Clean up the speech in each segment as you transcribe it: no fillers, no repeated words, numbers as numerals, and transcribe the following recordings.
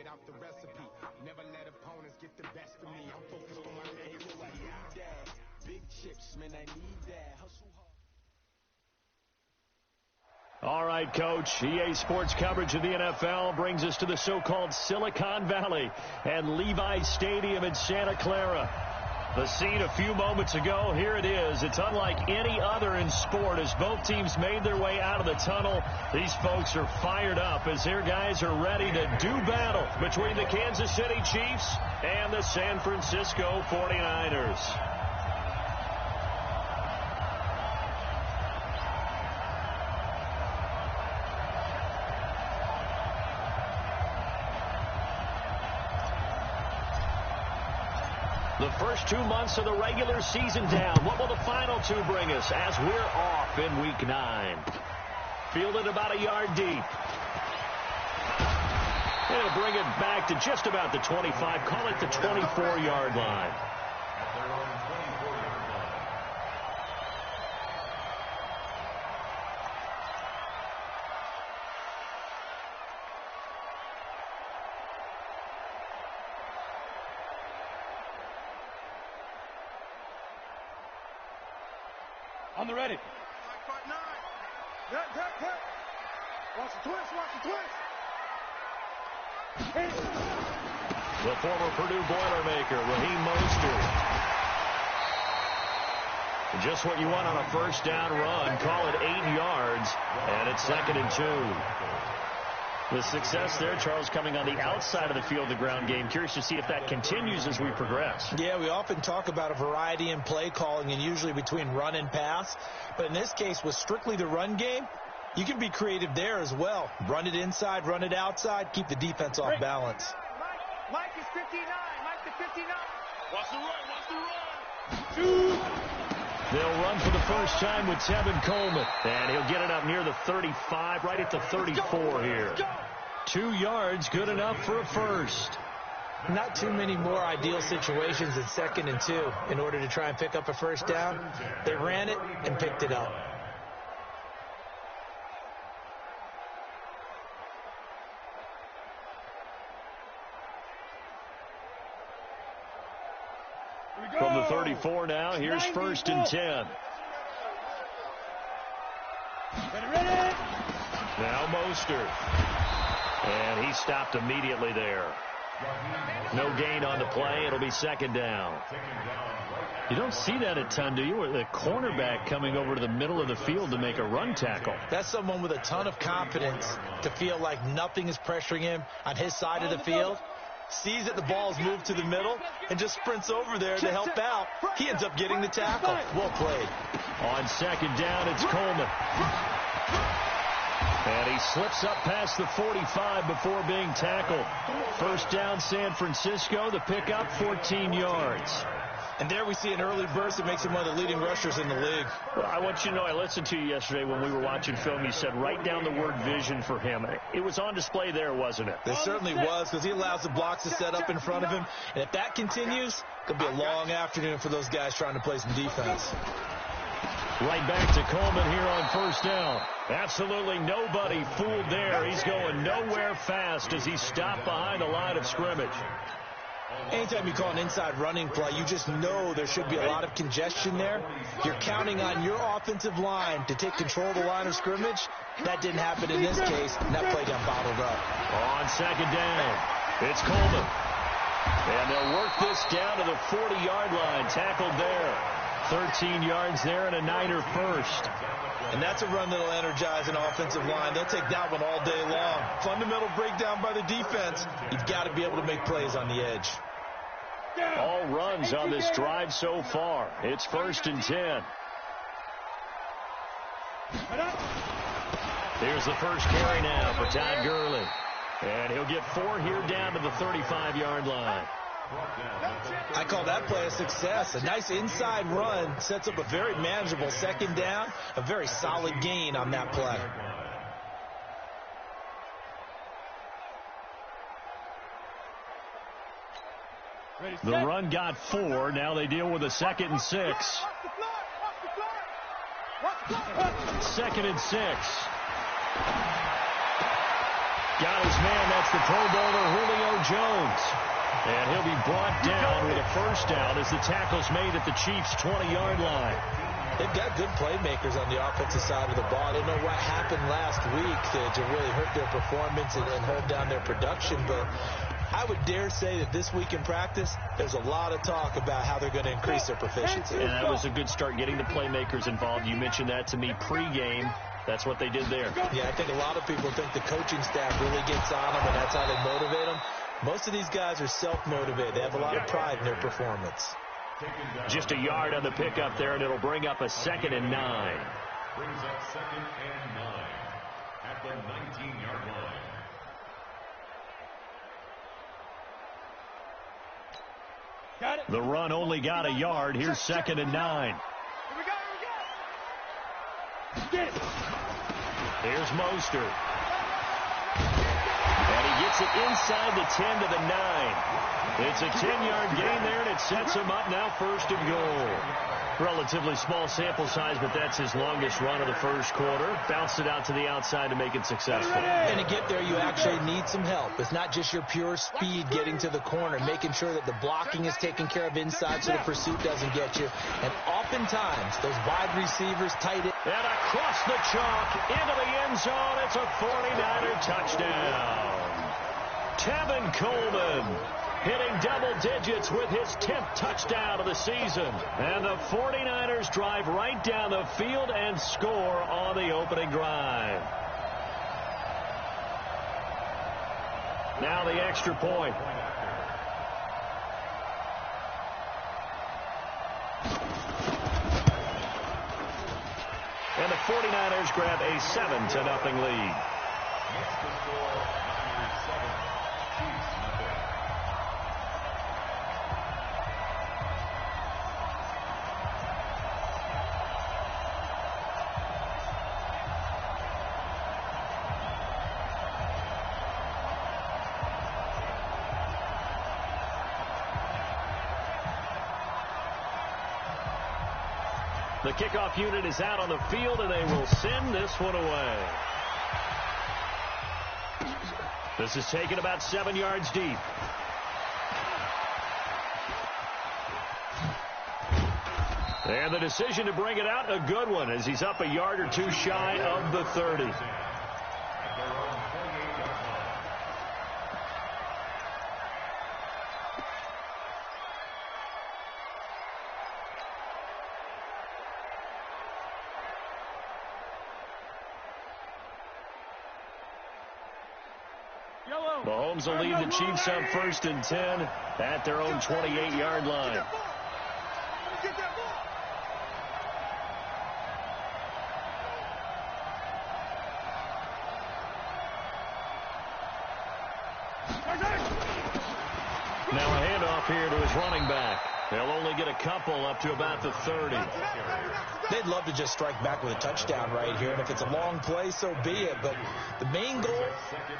figured out the recipe. Never let opponents get the best of me. I'm focused on my legacy. Big chips, man, I need that. Hustle hard. All right, Coach. EA Sports coverage of the NFL brings us to the so-called Silicon Valley and Levi's Stadium in Santa Clara. The scene a few moments ago, here it is. It's unlike any other in sport as both teams made their way out of the tunnel. These folks are fired up as their guys are ready to do battle between the Kansas City Chiefs and the San Francisco 49ers. The first 2 months of the regular season down. What will the final two bring us as we're off in Week 9? Fielded about a yard deep. It'll bring it back to just about the 25. Call it the 24-yard line. On the ready. Watch the twist. The former Purdue Boilermaker, Raheem Mostert. Just what you want on a first down run. Call it 8 yards, and it's 2nd and 2. The success there, Charles, coming on the outside of the field, the ground game. Curious to see if that continues as we progress. Yeah, we often talk about a variety in play calling and usually between run and pass. But in this case, with strictly the run game, you can be creative there as well. Run it inside, run it outside, keep the defense off balance. Mike is 59. Mike to 59. Watch the run. They'll run for the first time with Tevin Coleman. And he'll get it up near the 35, right at the 34 here. 2 yards, good enough for a first. Not too many more ideal situations than 2nd and 2 in order to try and pick up a first down. They ran it and picked it up. From the 34 now, here's 1st and 10. Now Mostert. And he stopped immediately there. No gain on the play. It'll be 2nd down. You don't see that a ton, do you? With the cornerback coming over to the middle of the field to make a run tackle. That's someone with a ton of confidence to feel like nothing is pressuring him on his side of the field. Sees that the ball's moved to the middle and just sprints over there to help out. He ends up getting the tackle. Well played. On 2nd down, it's Coleman. And he slips up past the 45 before being tackled. First down, San Francisco. The pickup, 14 yards. And there we see an early burst that makes him one of the leading rushers in the league. Well, I want you to know, I listened to you yesterday when we were watching film. You said write down the word vision for him. It was on display there, wasn't it? It certainly was, because he allows the blocks to set up in front of him. And if that continues, it could be a long afternoon for those guys trying to play some defense. Right back to Coleman here on 1st down. Absolutely nobody fooled there. He's going nowhere fast as he stopped behind the line of scrimmage. Anytime you call an inside running play, you just know there should be a lot of congestion there. You're counting on your offensive line to take control of the line of scrimmage. That didn't happen in this case, and that play got bottled up. On 2nd down, it's Coleman. And they'll work this down to the 40-yard line. Tackled there. 13 yards there and a Niner first. And that's a run that'll energize an offensive line. They'll take that one all day long. Fundamental breakdown by the defense. You've got to be able to make plays on the edge. All runs on this drive so far. It's 1st and 10. Here's the first carry now for Todd Gurley. And he'll get 4 here down to the 35-yard line. I call that play a success. A nice inside run sets up a very manageable 2nd down. A very solid gain on that play. The run got 4. Now they deal with a 2nd and 6. 2nd and 6. Got his man. That's the Pro Bowler Julio Jones. And he'll be brought down with a first down as the tackle's made at the Chiefs' 20-yard line. They've got good playmakers on the offensive side of the ball. I don't know what happened last week to really hurt their performance and hold down their production, but I would dare say that this week in practice, there's a lot of talk about how they're going to increase their proficiency. And that was a good start, getting the playmakers involved. You mentioned that to me pregame. That's what they did there. Yeah, I think a lot of people think the coaching staff really gets on them, and that's how they motivate them. Most of these guys are self-motivated. They have a lot of pride in their performance. Just a yard on the pickup there, and it'll bring up a 2nd and 9. Brings up 2nd and 9 at the 19-yard line. Got it. The run only got a yard. Here's 2nd and 9. Here we go, here we go. Get it. Here's Mostert. And he gets it inside the 10 to the 9. It's a 10-yard gain there, and it sets him up now 1st and goal. Relatively small sample size, but that's his longest run of the first quarter. Bounced it out to the outside to make it successful. And to get there, you actually need some help. It's not just your pure speed getting to the corner, making sure that the blocking is taken care of inside so the pursuit doesn't get you. And oftentimes, those wide receivers, tight end. And across the chalk, into the end zone, it's a 49er touchdown. Tevin Coleman hitting double digits with his 10th touchdown of the season. And the 49ers drive right down the field and score on the opening drive. Now the extra point. And the 49ers grab a 7-0 lead. The kickoff unit is out on the field, and they will send this one away. This is taken about 7 yards deep. And the decision to bring it out, a good one, as he's up a yard or two shy of the 30. Mahomes will lead the Chiefs on 1st and 10 at their own 28-yard line. Now a handoff here to his running back. They'll only get a couple up to about the 30. They'd love to just strike back with a touchdown right here, and if it's a long play, so be it. But the main goal,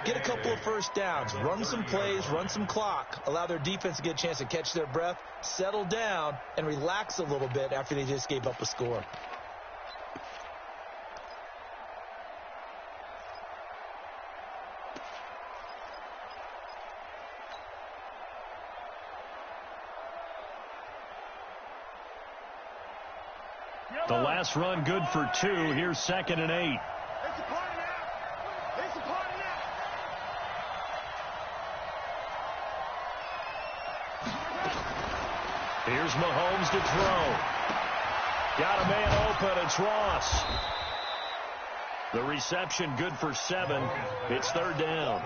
get a couple of first downs, run some plays, run some clock, allow their defense to get a chance to catch their breath, settle down, and relax a little bit after they just gave up a score. The last run good for 2. Here's 2nd and 8. It's a party now. It's a party now. Here's Mahomes to throw. Got a man open. It's Ross. The reception good for 7. It's 3rd down.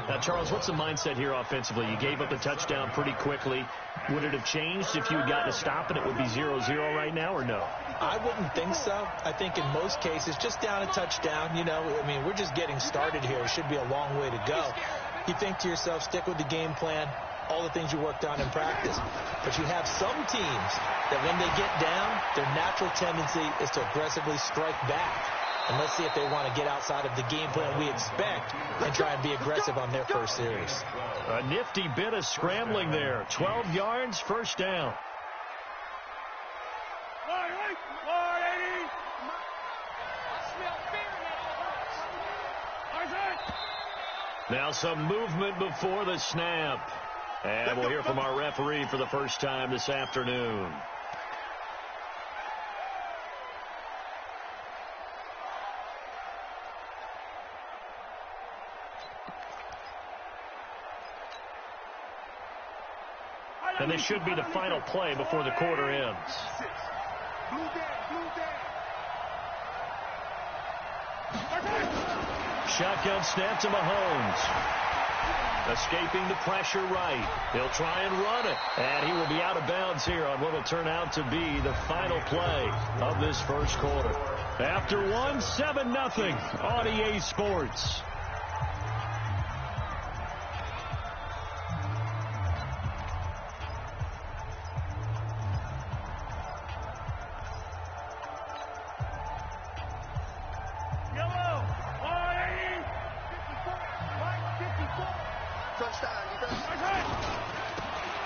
Now, Charles, what's the mindset here offensively? You gave up a touchdown pretty quickly. Would it have changed if you had gotten a stop and it would be 0-0 right now, or no? I wouldn't think so. I think in most cases, just down a touchdown, you know, I mean, we're just getting started here. It should be a long way to go. You think to yourself, stick with the game plan, all the things you worked on in practice. But you have some teams that when they get down, their natural tendency is to aggressively strike back. And let's see if they want to get outside of the game plan we expect and try and be aggressive on their first series. A nifty bit of scrambling there. 12 yards, 1st down. Now some movement before the snap. And we'll hear from our referee for the first time this afternoon. And this should be the final play before the quarter ends. Shotgun snap to Mahomes. Escaping the pressure right. He'll try and run it. And he will be out of bounds here on what will turn out to be the final play of this first quarter. After one, 7-0 on EA Sports.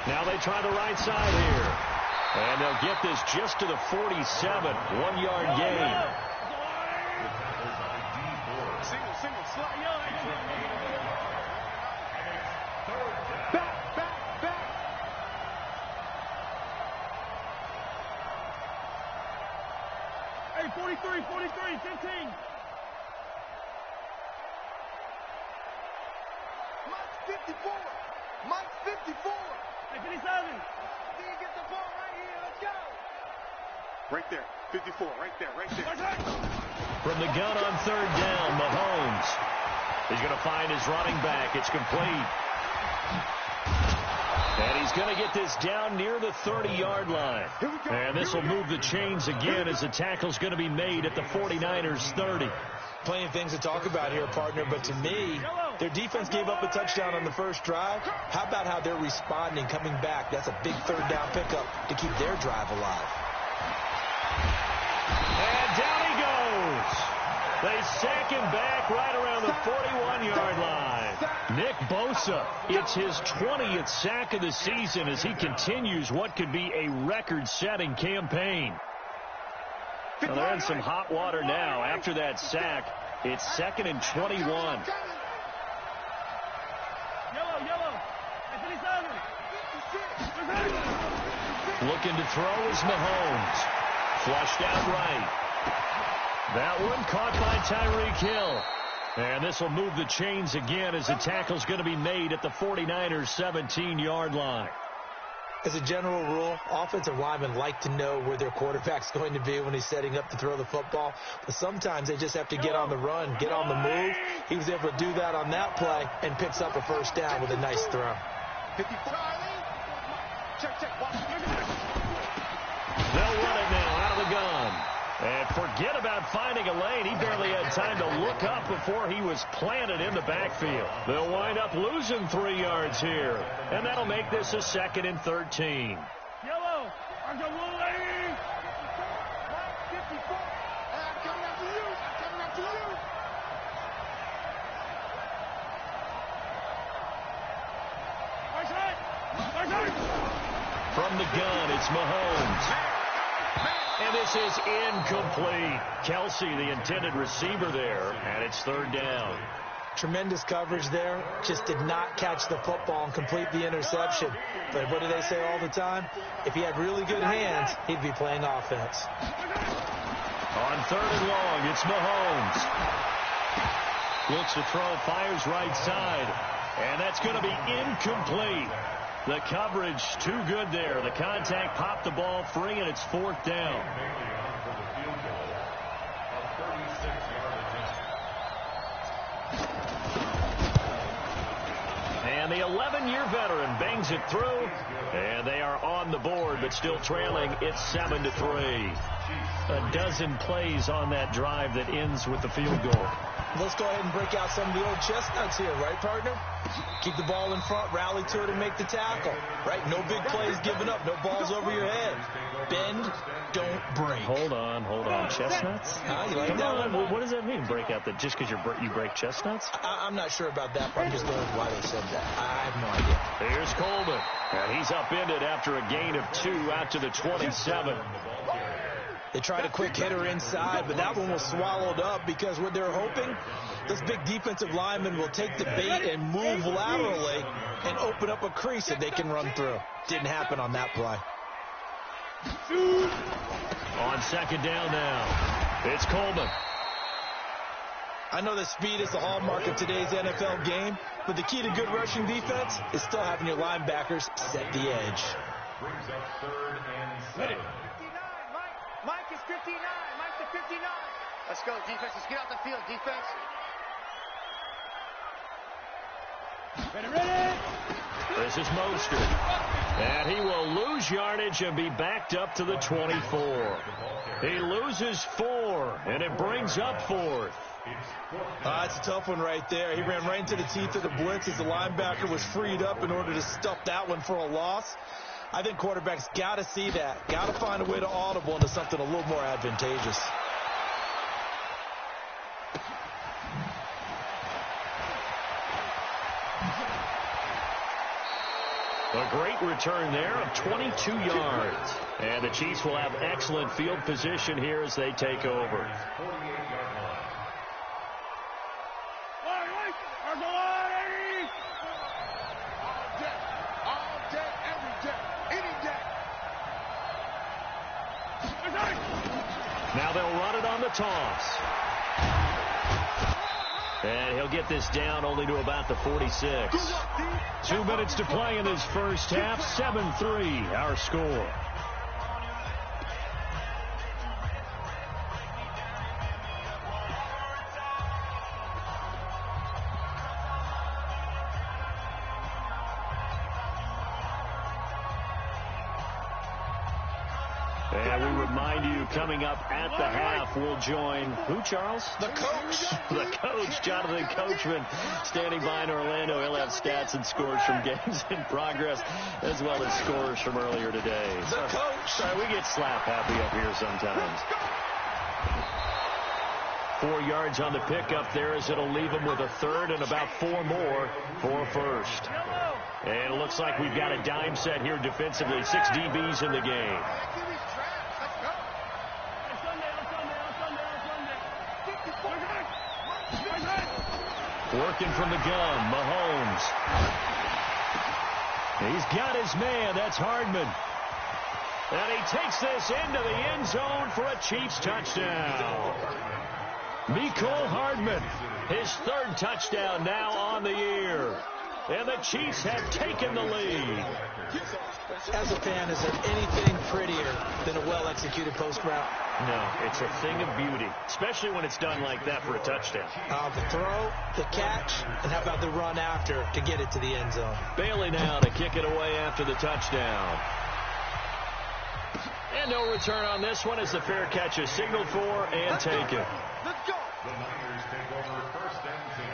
Now they try the right side here. And they'll get this just to the 47. 1 yard gain. Single, slide. Back. Hey, 43, 15. Mike's 54. Hey, 57. He get the ball right here. Let's go. Right there. 54. Right there. From the gun on third down, Mahomes is going to find his running back. It's complete. And he's going to get this down near the 30-yard line. And this will move the chains again as the tackle's going to be made at the 49ers 30. Plenty of things to talk about here, partner, but to me, their defense gave up a touchdown on the first drive. How about how they're responding, coming back? That's a big third down pickup to keep their drive alive. And down he goes. They sack him back right around the 41-yard line. Nick Bosa, it's his 20th sack of the season as he continues what could be a record-setting campaign. Well, they're in some hot water now. After that sack, it's 2nd and 21. Looking to throw is Mahomes. Flushed out right. That one caught by Tyreek Hill. And this will move the chains again as the tackle's going to be made at the 49ers 17-yard line. As a general rule, offensive linemen like to know where their quarterback's going to be when he's setting up to throw the football. But sometimes they just have to get on the run, get on the move. He was able to do that on that play and picks up a first down with a nice throw. They'll run it now out of the gun. And forget about finding a lane. He barely had time to look up before he was planted in the backfield. They'll wind up losing 3 yards here. And that'll make this a 2nd and 13. Yellow. I'm coming after you. From the gun, it's Mahomes. And this is incomplete. Kelsey, the intended receiver there, and it's 3rd down. Tremendous coverage there. Just did not catch the football and complete the interception. But what do they say all the time? If he had really good hands, he'd be playing offense. On 3rd and long, it's Mahomes. Looks to throw, fires right side. And that's going to be incomplete. The coverage too good there. The contact popped the ball free, and it's 4th down. And the 11-year veteran bangs it through, and they are on the board, but still trailing. It's 7-3. A dozen plays on that drive that ends with the field goal. Let's go ahead and break out some of the old chestnuts here, right, partner? Keep the ball in front, rally to it, and make the tackle, right? No big plays given up, no balls over your head. Bend, don't break. Hold on. Chestnuts? You like that one? What does that mean, break out? Just because you break chestnuts? I'm not sure about that, but I'm just going with why they said that. I have no idea. Here's Coleman. And he's upended after a gain of 2 out to the 27. They tried a quick hitter inside, but that one was swallowed up because what they're hoping Those big defensive linemen will take the bait and move laterally and open up a crease that they can run through. Didn't happen on that play. On second down now, it's Coleman. I know that speed is the hallmark of today's NFL game, but the key to good rushing defense is still having your linebackers set the edge. Brings up 3rd and 7. 59, Mike is 59. Mike to 59. Let's go, defense. Let's get out the field, defense. Ready. This is Mostert. And he will lose yardage and be backed up to the 24. He loses 4, and it brings up 4th. It's a tough one right there. He ran right into the teeth of the blitz as the linebacker was freed up in order to stuff that one for a loss. I think quarterbacks got to see that. Got to find a way to audible into something a little more advantageous. A great return there of 22 yards. And the Chiefs will have excellent field position here as they take over. Now they'll run it on the toss. And he'll get this down only to about the 46. 2 minutes to play in this first half. 7-3 our score. And we remind you, coming up at the half, we'll join who, Charles? The coach. The coach, Jonathan Coachman, standing by in Orlando. He'll have stats and scores from games in progress, as well as scores from earlier today. The coach. Sorry, we get slap happy up here sometimes. 4 yards on the pickup there as it'll leave them with a third and about 4 more for a first. And it looks like we've got a dime set here defensively. 6 DBs in the game. Working from the gun, Mahomes. He's got his man. That's Hardman. And he takes this into the end zone for a Chiefs touchdown. Mecole Hardman, his 3rd touchdown now on the year. And the Chiefs have taken the lead. As a fan, is there anything prettier than a well-executed post route? No, it's a thing of beauty, especially when it's done like that for a touchdown. The throw, the catch, and how about the run after to get it to the end zone? Bailey now to kick it away after the touchdown. And no return on this one as the fair catch is signaled for and taken. Let's go. The Niners take over 1st and 10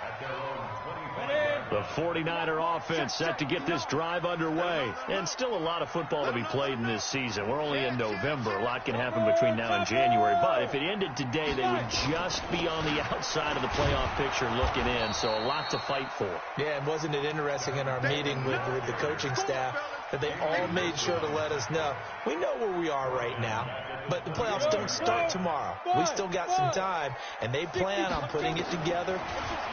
at their own 25. The 49er offense set to get this drive underway. And still a lot of football to be played in this season. We're only in November. A lot can happen between now and January. But if it ended today, they would just be on the outside of the playoff picture looking in. So a lot to fight for. Yeah, and wasn't it interesting in our meeting with the coaching staff that they all made sure to let us know, we know where we are right now, but the playoffs don't start tomorrow. We still got some time, and they plan on putting it together,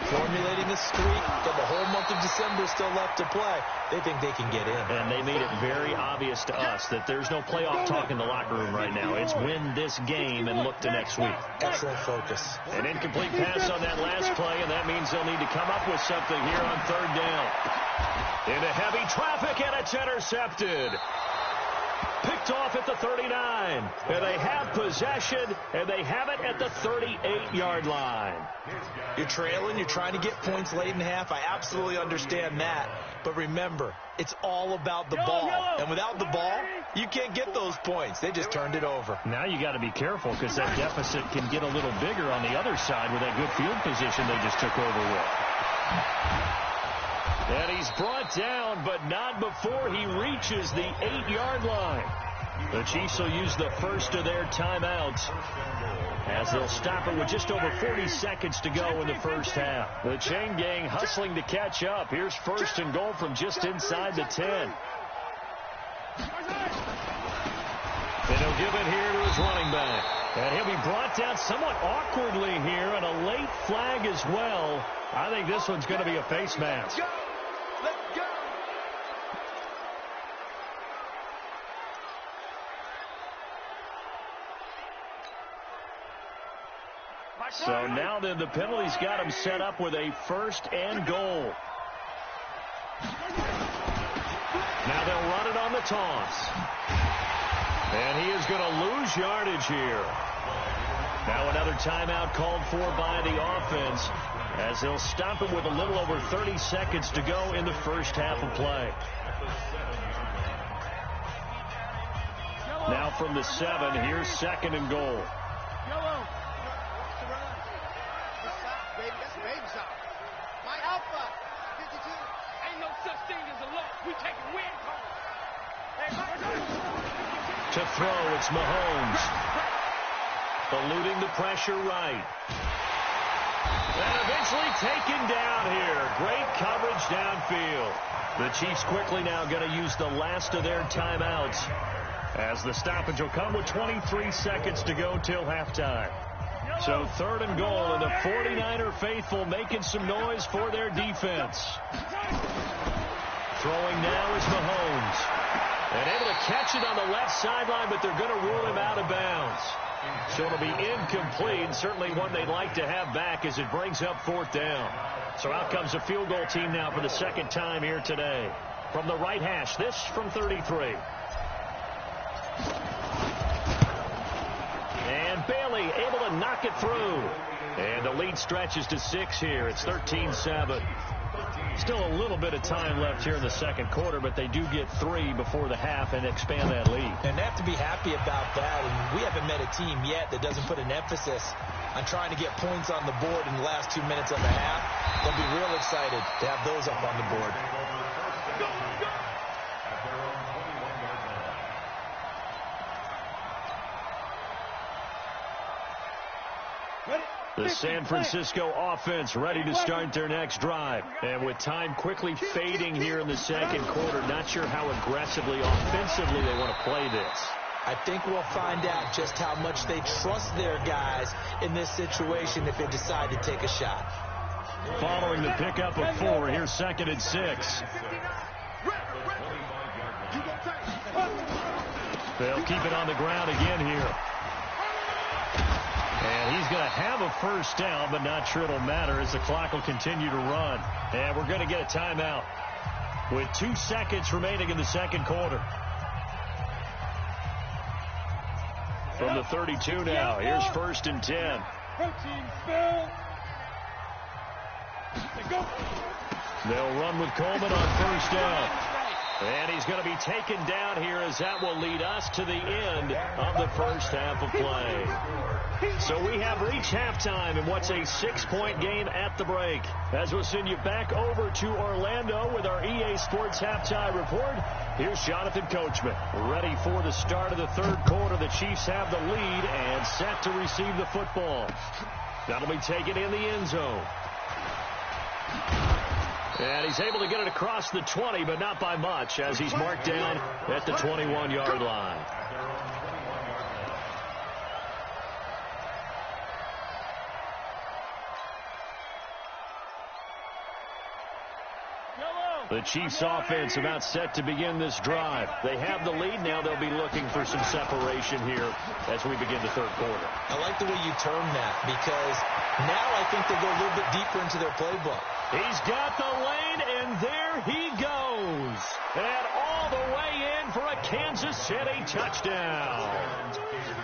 formulating a streak, got the whole month of December still left to play. They think they can get in. And they made it very obvious to us that there's no playoff talk in the locker room right now. It's win this game and look to next week. Excellent focus. An incomplete pass on that last play, and that means they'll need to come up with something here on 3rd down. Into heavy traffic, and it's intercepted. Picked off at the 39. And they have possession, and they have it at the 38-yard line. You're trailing. You're trying to get points late in the half. I absolutely understand that. But remember, it's all about the ball. And without the ball, you can't get those points. They just turned it over. Now you got to be careful because that deficit can get a little bigger on the other side with that good field position they just took over with. And he's brought down, but not before he reaches the 8-yard line. The Chiefs will use the first of their timeouts as they'll stop it with just over 40 seconds to go in the first half. The chain gang hustling to catch up. Here's 1st and goal from just inside the 10. And he'll give it here to his running back. And he'll be brought down somewhat awkwardly here, and a late flag as well. I think this one's going to be a face mask. Let's go. So now then the penalty's got him set up with a 1st and goal. Now they'll run it on the toss. And he is going to lose yardage here. Now another timeout called for by the offense as they'll stop him with a little over 30 seconds to go in the first half of play. Now from the 7, here's 2nd and goal. That's baby shot. My alpha, 52. Ain't no such thing as a loss. We taking win calls. To throw, it's Mahomes. Eluding the pressure right. And eventually taken down here. Great coverage downfield. The Chiefs quickly now going to use the last of their timeouts as the stoppage will come with 23 seconds to go till halftime. So 3rd and goal, and the 49er faithful making some noise for their defense. Throwing now is Mahomes. And able to catch it on the left sideline, but they're going to rule him out of bounds. So it'll be incomplete, and certainly one they'd like to have back as it brings up 4th down. So out comes a field goal team now for the 2nd time here today. From the right hash, this from 33. And Bailey able to knock it through. And the lead stretches to 6 here. It's 13-7. Still a little bit of time left here in the 2nd quarter, but they do get 3 before the half and expand that lead. And they have to be happy about that. And we haven't met a team yet that doesn't put an emphasis on trying to get points on the board in the last 2 minutes of the half. They'll be real excited to have those up on the board. The San Francisco offense ready to start their next drive. And with time quickly fading here in the 2nd quarter, not sure how aggressively, offensively they want to play this. I think we'll find out just how much they trust their guys in this situation if they decide to take a shot. Following the pickup of 4, here's 2nd and 6. They'll keep it on the ground again here. And he's going to have a 1st down, but not sure it'll matter as the clock will continue to run. And we're going to get a timeout with 2 seconds remaining in the 2nd quarter. From the 32 now, here's 1st and 10. They'll run with Coleman on 1st down. And he's going to be taken down here as that will lead us to the end of the first half of play. So we have reached halftime in what's a 6-point game at the break. As we'll send you back over to Orlando with our EA Sports Halftime Report, here's Jonathan Coachman. Ready for the start of the third quarter. The Chiefs have the lead and set to receive the football. That'll be taken in the end zone. And he's able to get it across the 20, but not by much, as he's marked down at the 21-yard line. The Chiefs offense about set to begin this drive. They have the lead. Now they'll be looking for some separation here as we begin the third quarter. I like the way you term that, because now I think they go a little bit deeper into their playbook. He's got the lane, and there he goes. And all the way in for a Kansas City touchdown.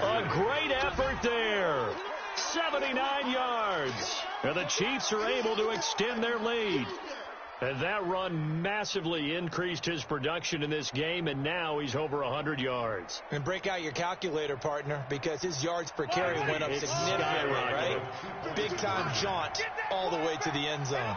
A great effort there. 79 yards. And the Chiefs are able to extend their lead. And that run massively increased his production in this game, and now he's over 100 yards. And break out your calculator, partner, because his yards per carry went up significantly, right? Big-time jaunt all the way to the end zone.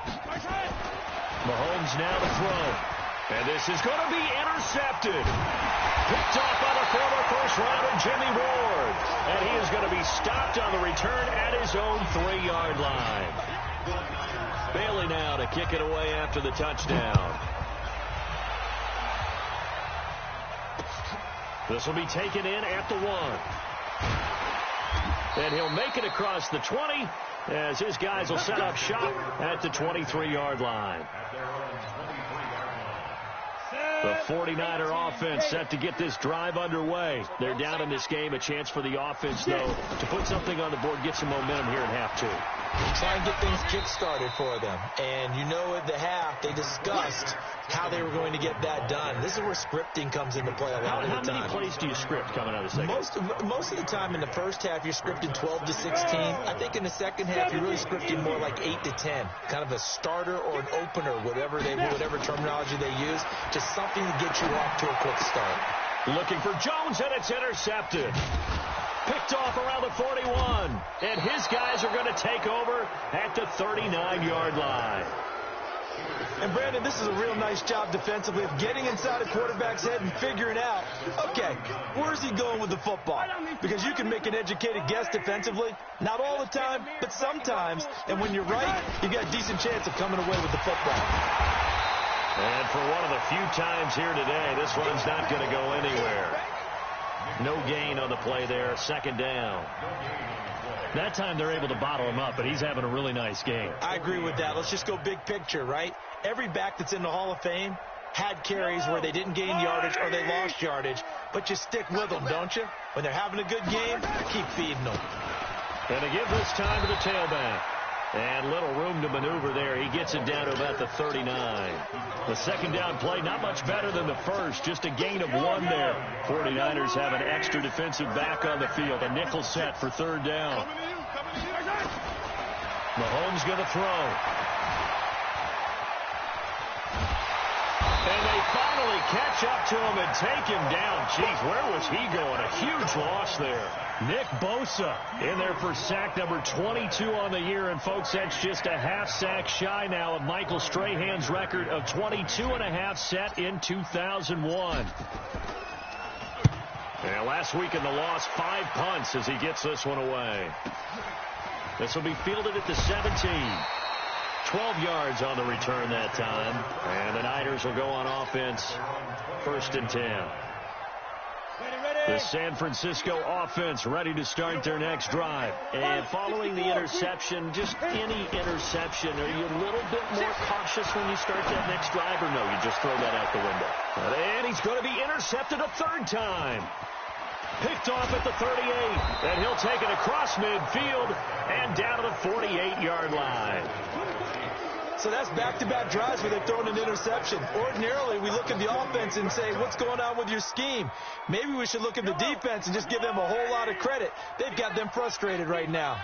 Mahomes now to throw. And this is going to be intercepted. Picked off by the former first-rounder Jimmy Ward. And he is going to be stopped on the return at his own 3-yard line. Bailey now to kick it away after the touchdown. This will be taken in at the 1. And he'll make it across the 20 as his guys will set up shop at the 23-yard line. The 49er offense set to get this drive underway. They're down in this game. A chance for the offense, though, to put something on the board, get some momentum here in half 2. Try and get things kick-started for them. And you know at the half, they discussed how they were going to get that done. This is where scripting comes into play a lot of the time. How many plays do you script coming out of the second? Most of the time in the first half, you're scripting 12 to 16. I think in the second half, you're really scripting more like 8 to 10. Kind of a starter or an opener, whatever terminology they use, just something to get you off to a quick start. Looking for Jones, and it's intercepted. Picked off around the 41. And his guys are going to take over at the 39-yard line. And, Brandon, this is a real nice job defensively of getting inside a quarterback's head and figuring out, okay, where's he going with the football? Because you can make an educated guess defensively. Not all the time, but sometimes. And when you're right, you've got a decent chance of coming away with the football. And for one of the few times here today, this one's not going to go anywhere. No gain on the play there. Second down. That time they're able to bottle him up, but he's having a really nice game. I agree with that. Let's just go big picture, right? Every back that's in the Hall of Fame had carries where they didn't gain yardage or they lost yardage, but you stick with them, don't you? When they're having a good game, keep feeding them. And to give this time to the tailback. And little room to maneuver there. He gets it down to about the 39. The second down play, not much better than the first. Just a gain of 1 there. 49ers have an extra defensive back on the field. A nickel set for third down. Mahomes going to throw. And they finally catch up to him and take him down. Jeez, where was he going? A huge loss there. Nick Bosa in there for sack number 22 on the year. And, folks, that's just a half sack shy now of Michael Strahan's record of 22.5 set in 2001. And last week in the loss, 5 punts as he gets this one away. This will be fielded at the 17. 12 yards on the return that time. And the Niners will go on offense. 1st and 10. The San Francisco offense ready to start their next drive. And following the interception, just any interception, are you a little bit more cautious when you start that next drive, or no, you just throw that out the window? And he's going to be intercepted a 3rd time. Picked off at the 38, and he'll take it across midfield and down to the 48-yard line. So that's back-to-back drives where they're throwing an interception. Ordinarily, we look at the offense and say, what's going on with your scheme? Maybe we should look at the defense and just give them a whole lot of credit. They've got them frustrated right now.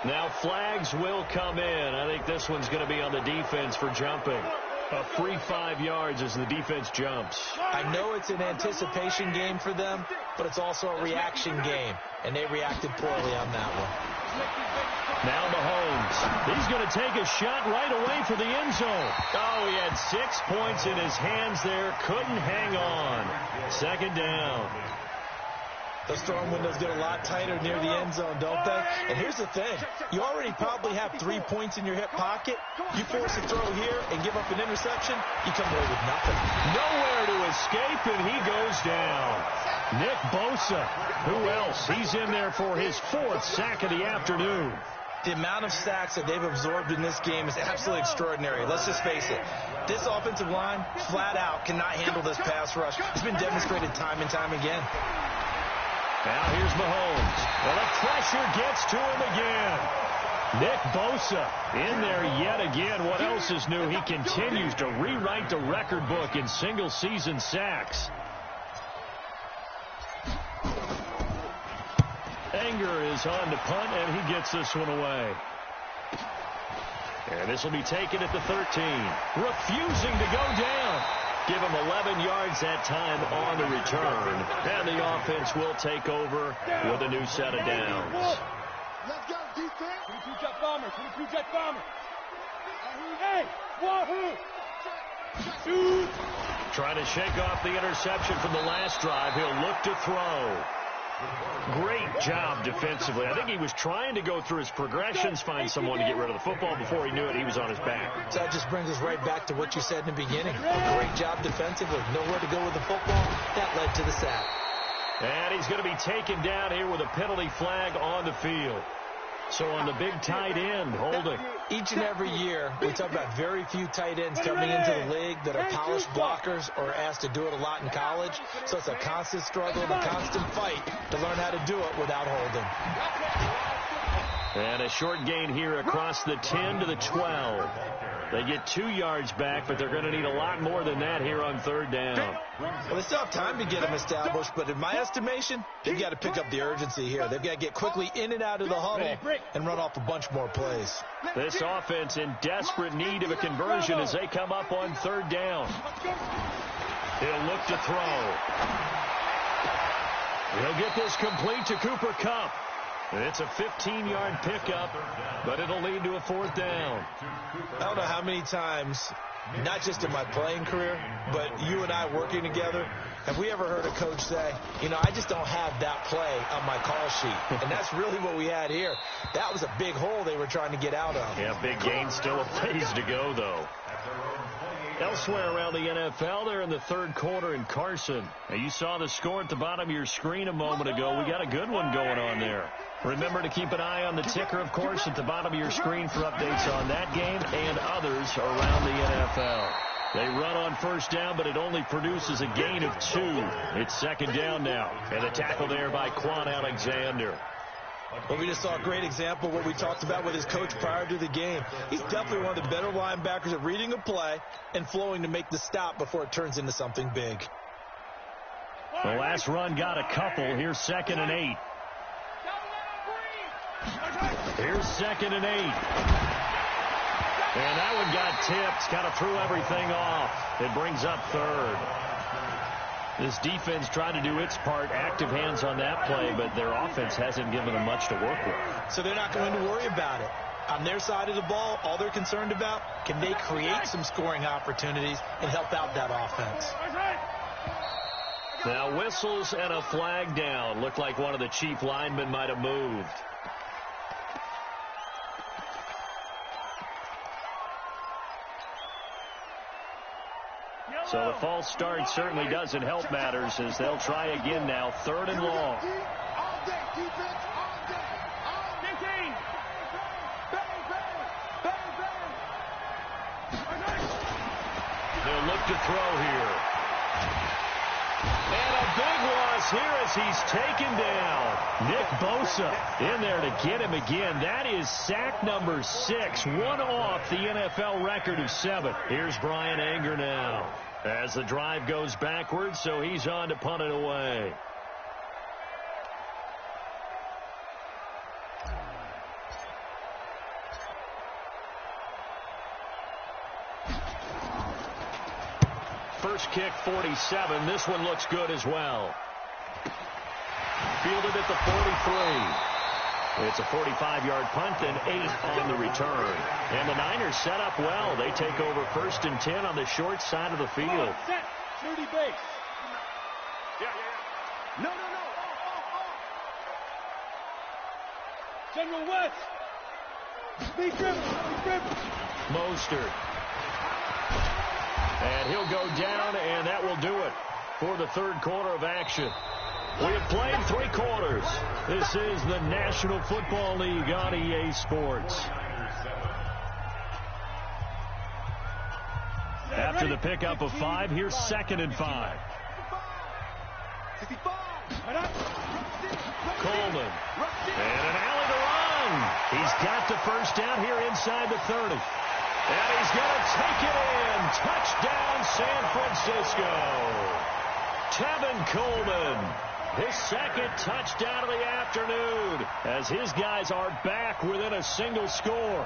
Now flags will come in. I think this one's going to be on the defense for jumping. A free 5 yards as the defense jumps. I know it's an anticipation game for them, but it's also a reaction game, and they reacted poorly on that one. Now Mahomes. He's going to take a shot right away for the end zone. Oh, he had 6 points in his hands there. Couldn't hang on. 2nd down. Those throwing windows get a lot tighter near the end zone, don't they? And here's the thing. You already probably have 3 points in your hip pocket. You force a throw here and give up an interception, you come away with nothing. Nowhere to escape, and he goes down. Nick Bosa. Who else? He's in there for his 4th sack of the afternoon. The amount of sacks that they've absorbed in this game is absolutely extraordinary. Let's just face it. This offensive line, flat out, cannot handle this pass rush. It's been demonstrated time and time again. Now here's Mahomes. Well, the pressure gets to him again. Nick Bosa in there yet again. What else is new? He continues to rewrite the record book in single-season sacks. Anger is on to punt, and he gets this one away. And this will be taken at the 13. Refusing to go down. Give him 11 yards that time on the return. And the offense will take over with a new set of downs. Let's go, defense. 22 jet bomber, 22 jet bomber. Hey, wahoo! Trying to shake off the interception from the last drive. He'll look to throw. Great job defensively. I think he was trying to go through his progressions, find someone to get rid of the football. Before he knew it, he was on his back. So that just brings us right back to what you said in the beginning. A great job defensively. Nowhere to go with the football. That led to the sack. And he's going to be taken down here with a penalty flag on the field. So on the big tight end, holding. Each and every year, we talk about very few tight ends coming into the league that are polished blockers or asked to do it a lot in college. So it's a constant struggle and a constant fight to learn how to do it without holding. And a short gain here across the 10 to the 12. They get 2 yards back, but they're going to need a lot more than that here on third down. Well, they still have time to get them established, but in my estimation, they've got to pick up the urgency here. They've got to get quickly in and out of the huddle and run off a bunch more plays. This offense in desperate need of a conversion as they come up on third down. He'll look to throw. He'll get this complete to Cooper Kupp. It's a 15-yard pickup, but it'll lead to a fourth down. I don't know how many times, not just in my playing career, but you and I working together, have we ever heard a coach say, you know, I just don't have that play on my call sheet. And that's really what we had here. That was a big hole they were trying to get out of. Yeah, big gain, still a ways to go, though. Elsewhere around the NFL, they're in the third quarter in Carson. Now, you saw the score at the bottom of your screen a moment ago. We got a good one going on there. Remember to keep an eye on the ticker, of course, at the bottom of your screen for updates on that game and others around the NFL. They run on first down, but it only produces a gain of 2. It's second down now. And the tackle there by Quan Alexander. Well, we just saw a great example of what we talked about with his coach prior to the game. He's definitely one of the better linebackers at reading a play and flowing to make the stop before it turns into something big. The last run got a couple. Here's 2nd and 8. Here's 2nd and 8. And that one got tipped. Kind of threw everything off. It brings up third. This defense tried to do its part, active hands on that play, but their offense hasn't given them much to work with. So they're not going to worry about it. On their side of the ball, all they're concerned about, can they create some scoring opportunities and help out that offense? Now whistles and a flag down. Looked like one of the chief linemen might have moved. So the false start certainly doesn't help matters as they'll try again now. 3rd and long. They'll look to throw here. And a big loss here as he's taken down. Nick Bosa in there to get him again. That is sack number 6. One off the NFL record of 7. Here's Brian Anger now. As the drive goes backwards, so he's on to punt it away. First kick, 47. This one looks good as well. Fielded at the 43. It's a 45-yard punt and 8 on the return. And the Niners set up well. They take over 1st and 10 on the short side of the field. Set. 30 base. Yeah. No. General West. Big dribble. Mostert. And he'll go down, and that will do it for the third quarter of action. We have played 3 quarters. This is the National Football League on EA Sports. After the pickup of 5, here's 2nd and 5. Coleman. And an alley to run. He's got the first down here inside the 30. And he's going to take it in. Touchdown, San Francisco. Tevin Coleman. His 2nd touchdown of the afternoon as his guys are back within a single score.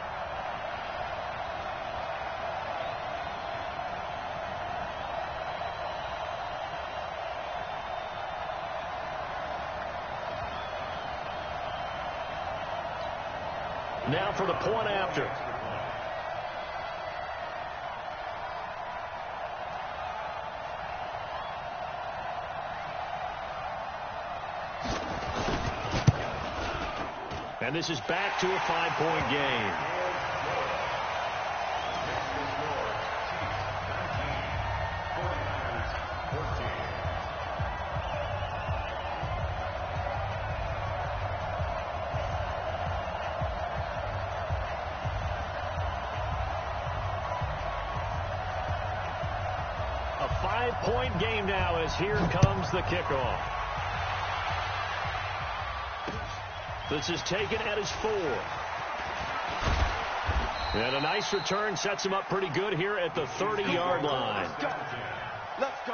Now for the point after. And this is back to a 5-point game. A 5-point game now as here comes the kickoff. This is taken at his 4. And a nice return sets him up pretty good here at the 30-yard line. Let's go.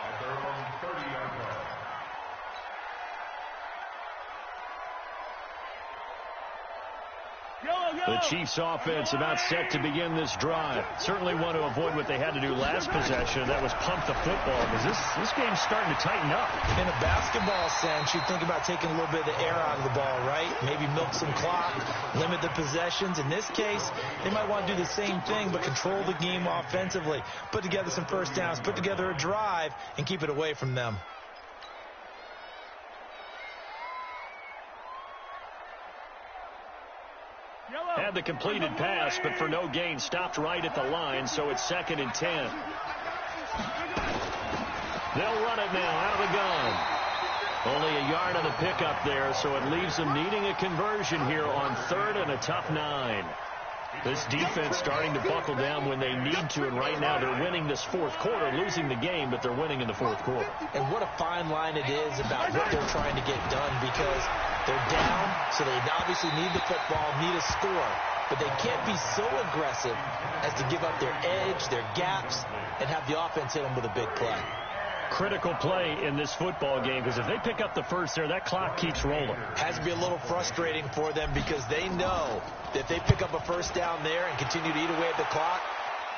The Chiefs offense about set to begin this drive. Certainly want to avoid what they had to do last possession. That was pump the football, because this game's starting to tighten up. In a basketball sense, you think about taking a little bit of the air out of the ball, right? Maybe milk some clock, limit the possessions. In this case, they might want to do the same thing, but control the game offensively. Put together some first downs, put together a drive, and keep it away from them. Had the completed pass, but for no gain, stopped right at the line, so it's 2nd and 10. They'll run it now out of the gun. Only a yard on the pickup there, so it leaves them needing a conversion here on 3rd and a tough 9. This defense starting to buckle down when they need to, and right now they're winning this 4th quarter, losing the game, but they're winning in the 4th quarter. And what a fine line it is about what they're trying to get done, because they're down, so they obviously need the football, need a score, but they can't be so aggressive as to give up their edge, their gaps, and have the offense hit them with a big play. Critical play in this football game, because if they pick up the first there, that clock keeps rolling. Has to be a little frustrating for them, because they know that if they pick up a first down there and continue to eat away at the clock,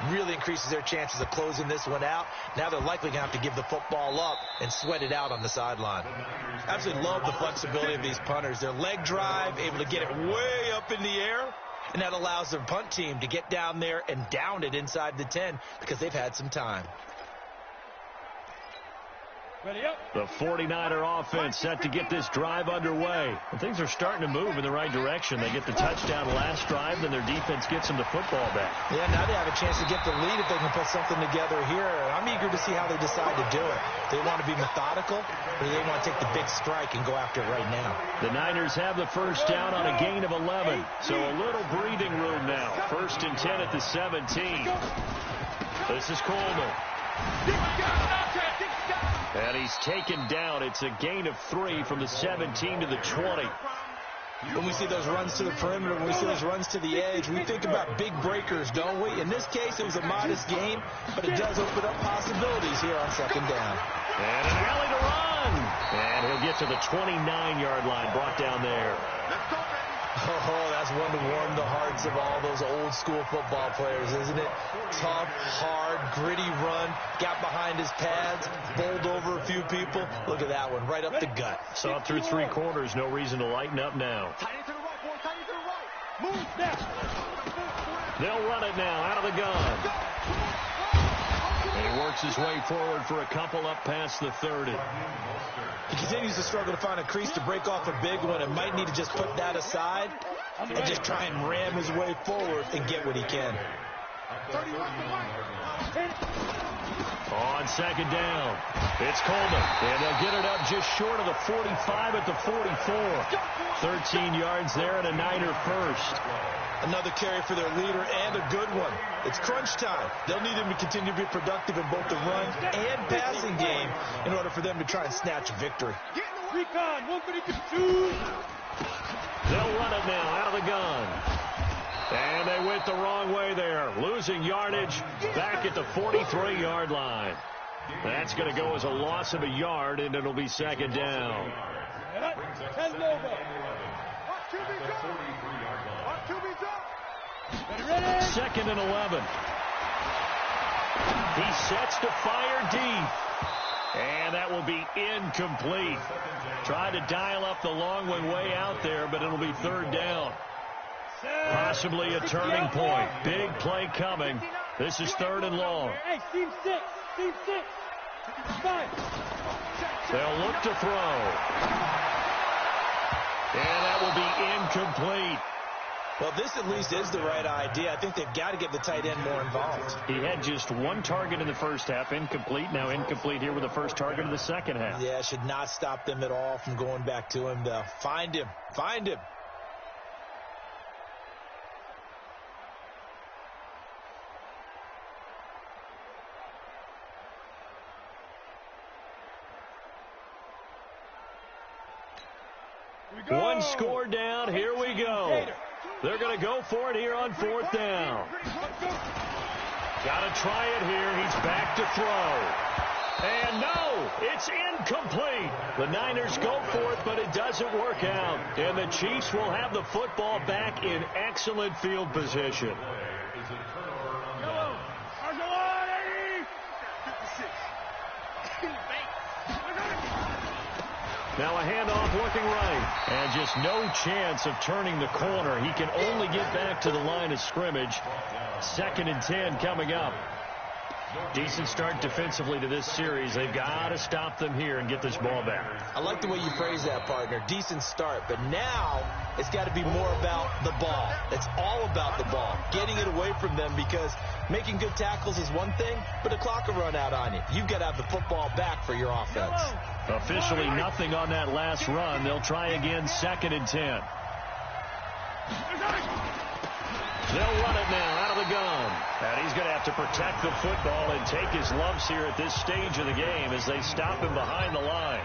really increases their chances of closing this one out. Now they're likely going to have to give the football up and sweat it out on the sideline. Absolutely love the flexibility of these punters. Their leg drive, able to get it way up in the air, and that allows their punt team to get down there and down it inside the 10 because they've had some time. The 49er offense set to get this drive underway. And things are starting to move in the right direction. They get the touchdown last drive, then their defense gets them the football back. Yeah, now they have a chance to get the lead if they can put something together here. I'm eager to see how they decide to do it. They want to be methodical, or they want to take the big strike and go after it right now. The Niners have the first down on a gain of 11. So a little breathing room now. 1st and 10 at the 17. This is Coleman. And he's taken down. It's a gain of 3 from the 17 to the 20. When we see those runs to the perimeter, when we see those runs to the edge, we think about big breakers, don't we? In this case, it was a modest game, but it does open up possibilities here on 2nd down. And a rally to run. And he'll get to the 29-yard line, brought down there. Let's go, baby. Oh, that's one to warm the hearts of all those old-school football players, isn't it? Tough, hard, gritty run, got behind his pads, bowled over a few people. Look at that one, right up the gut. Saw it through 3 quarters, no reason to lighten up now. Tight end to the right, boy. Tight end to the right. Move now. They'll run it now out of the gun. And he works his way forward for a couple up past the 30. He continues to struggle to find a crease to break off a big one and might need to just put that aside and just try and ram his way forward and get what he can. On 2nd down, it's Coleman, and they'll get it up just short of the 45 at the 44. 13 yards there and a Niner first. Another carry for their leader and a good one. It's crunch time. They'll need him to continue to be productive in both the run and passing game in order for them to try and snatch a victory. Recon, 132. They'll run it now out of the gun. And they went the wrong way there, losing yardage back at the 43-yard line. That's going to go as a loss of a yard, and it'll be 2nd down. 2nd and 11. He sets to fire deep. And that will be incomplete. Tried to dial up the long one way out there, but it'll be 3rd down. Possibly a turning point. Big play coming. This is 3rd and long. Hey, team 6. Team 6. 5. They'll look to throw. And that will be incomplete. Well, this at least is the right idea. I think they've got to get the tight end more involved. He had just one target in the first half, incomplete. Now incomplete here with the first target of the second half. Yeah, should not stop them at all from going back to him, though. Find him. Find him. One score down. Here we go. They're going to go for it here on fourth down. Got to try it here. He's back to throw. And no, it's incomplete. The Niners go for it, but it doesn't work out. And the Chiefs will have the football back in excellent field position. Now a handoff looking right. And just no chance of turning the corner. He can only get back to the line of scrimmage. 2nd and 10 coming up. Decent start defensively to this series. They've got to stop them here and get this ball back. I like the way you phrase that, partner. Decent start. But now it's got to be more about the ball. It's all about the ball. Getting it away from them, because making good tackles is one thing, but the clock will run out on you. You've got to have the football back for your offense. Officially nothing on that last run. They'll try again, 2nd and 10. They'll run it now out of the gun. And he's going to have to protect the football and take his lumps here at this stage of the game as they stop him behind the line.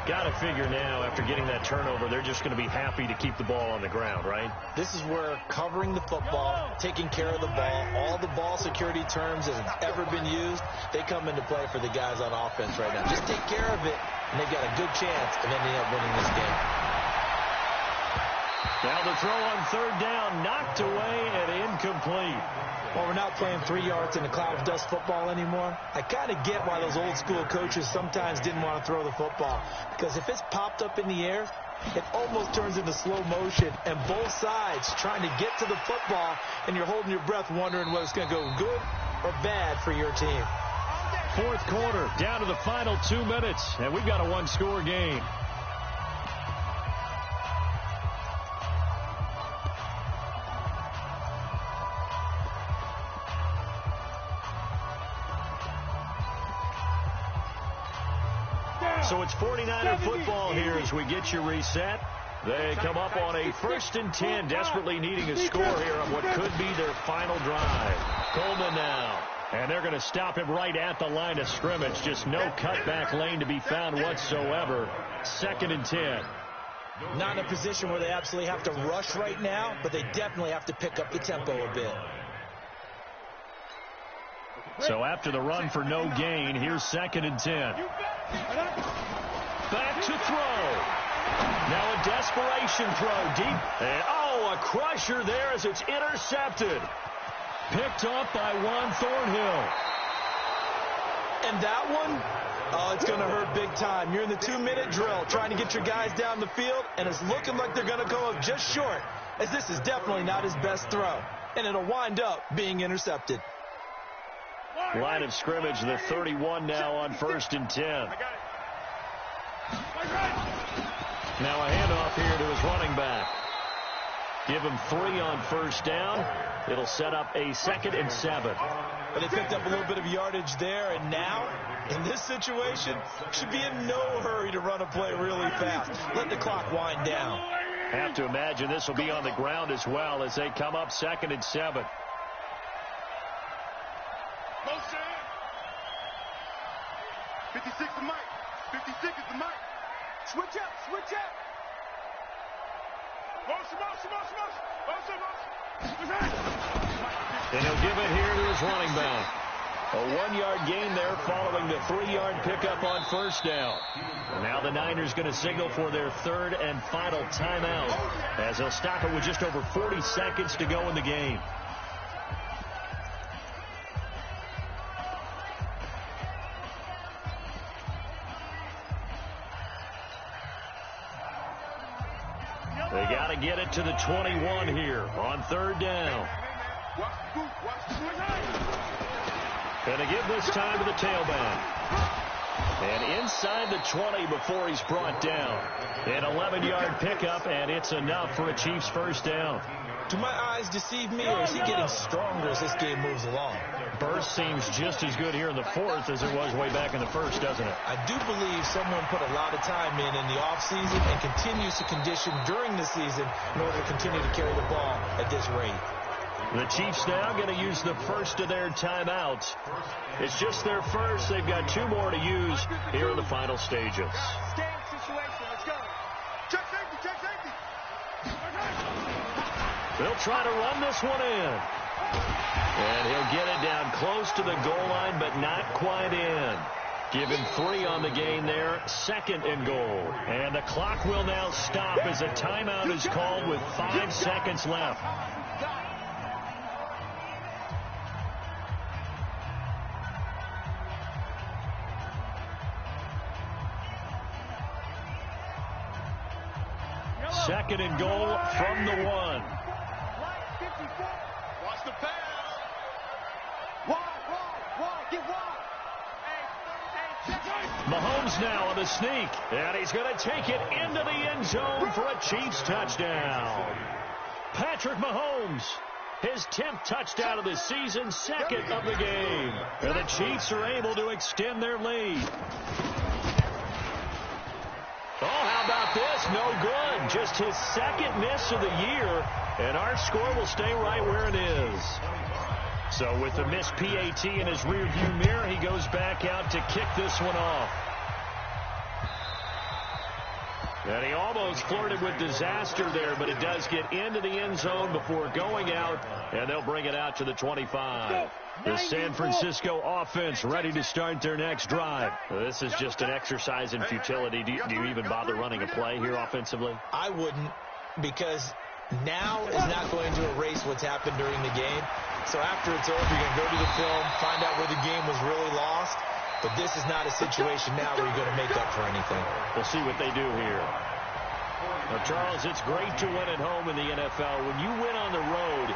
Got to figure now, after getting that turnover, they're just going to be happy to keep the ball on the ground, right? This is where covering the football, taking care of the ball, all the ball security terms that have ever been used, they come into play for the guys on offense right now. Just take care of it, and they've got a good chance of ending up winning this game. Now the throw on 3rd down, knocked away and incomplete. Well, we're not playing 3 yards in a cloud of dust football anymore. I kind of get why those old school coaches sometimes didn't want to throw the football, because if it's popped up in the air, it almost turns into slow motion, and both sides trying to get to the football, and you're holding your breath wondering whether it's going to go good or bad for your team. 4th quarter, down to the final 2 minutes, and we've got a one-score game. So it's 49er football here as we get you reset. They come up on a 1st and 10, desperately needing a score here on what could be their final drive. Coleman now. And they're going to stop him right at the line of scrimmage. Just no cutback lane to be found whatsoever. 2nd and 10. Not in a position where they absolutely have to rush right now, but they definitely have to pick up the tempo a bit. So after the run for no gain, here's 2nd and 10. Back to throw. Now a desperation throw deep. And a crusher there as it's intercepted. Picked up by Juan Thornhill. And that one, it's going to hurt big time. You're in the 2-minute drill trying to get your guys down the field, and it's looking like they're going to go up just short, as this is definitely not his best throw. And it'll wind up being intercepted. Line of scrimmage, the 31 now on 1st and 10. Now a handoff here to his running back. Give him 3 on 1st down. It'll set up a 2nd and 7. But they picked up a little bit of yardage there, and now, in this situation, should be in no hurry to run a play really fast. Let the clock wind down. Have to imagine this will be on the ground as well as they come up 2nd and 7. 56 is the mic. 56 is the mic. Switch up, switch up. And he'll give it here to his running back. A 1-yard gain there following the 3-yard pickup on 1st down. And now the Niners going to signal for their 3rd and final timeout as they'll stop it with just over 40 seconds to go in the game. They got to get it to the 21 here on 3rd down. And they give this time to the tailback. And inside the 20 before he's brought down. An 11-yard pickup, and it's enough for a Chiefs first down. Do my eyes deceive me, or is he getting stronger as this game moves along? Burst seems just as good here in the fourth as it was way back in the first, doesn't it? I do believe someone put a lot of time in the offseason and continues to condition during the season in order to continue to carry the ball at this rate. The Chiefs now going to use the first of their timeouts. It's just their first. They've got 2 more to use here in the final stages. Game situation. Let's go. Check safety. Check safety. They'll try to run this one in. And he'll get it down close to the goal line, but not quite in. Given 3 on the gain there, 2nd and goal. And the clock will now stop as a timeout is called with 5 seconds left. Second and goal from the 1. Watch the pass. Wide. Get wide. Mahomes now on the sneak. And he's going to take it into the end zone for a Chiefs touchdown. Patrick Mahomes, his 10th touchdown of the season, 2nd of the game. And the Chiefs are able to extend their lead. Oh, how about this? No good. Just his 2nd miss of the year, and our score will stay right where it is. So with the missed PAT in his rearview mirror, he goes back out to kick this one off. And he almost flirted with disaster there, but it does get into the end zone before going out, and they'll bring it out to the 25. The San Francisco offense ready to start their next drive. This is just an exercise in futility. Do you even bother running a play here offensively? I wouldn't, because now is not going to erase what's happened during the game. So after it's over, you're going to go to the film, find out where the game was really lost. But this is not a situation now where you're going to make up for anything. We'll see what they do here. Now, Charles, it's great to win at home in the NFL. When you win on the road,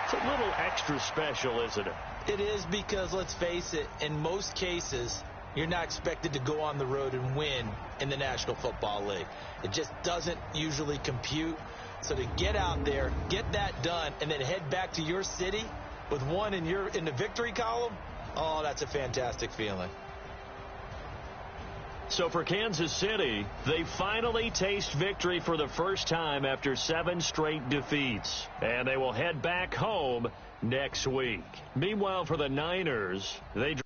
it's a little extra special, isn't it? It is, because, let's face it, in most cases, you're not expected to go on the road and win in the National Football League. It just doesn't usually compute. So to get out there, get that done, and then head back to your city with one in the victory column, oh, that's a fantastic feeling. So for Kansas City, they finally taste victory for the first time after 7 straight defeats. And they will head back home next week. Meanwhile, for the Niners, they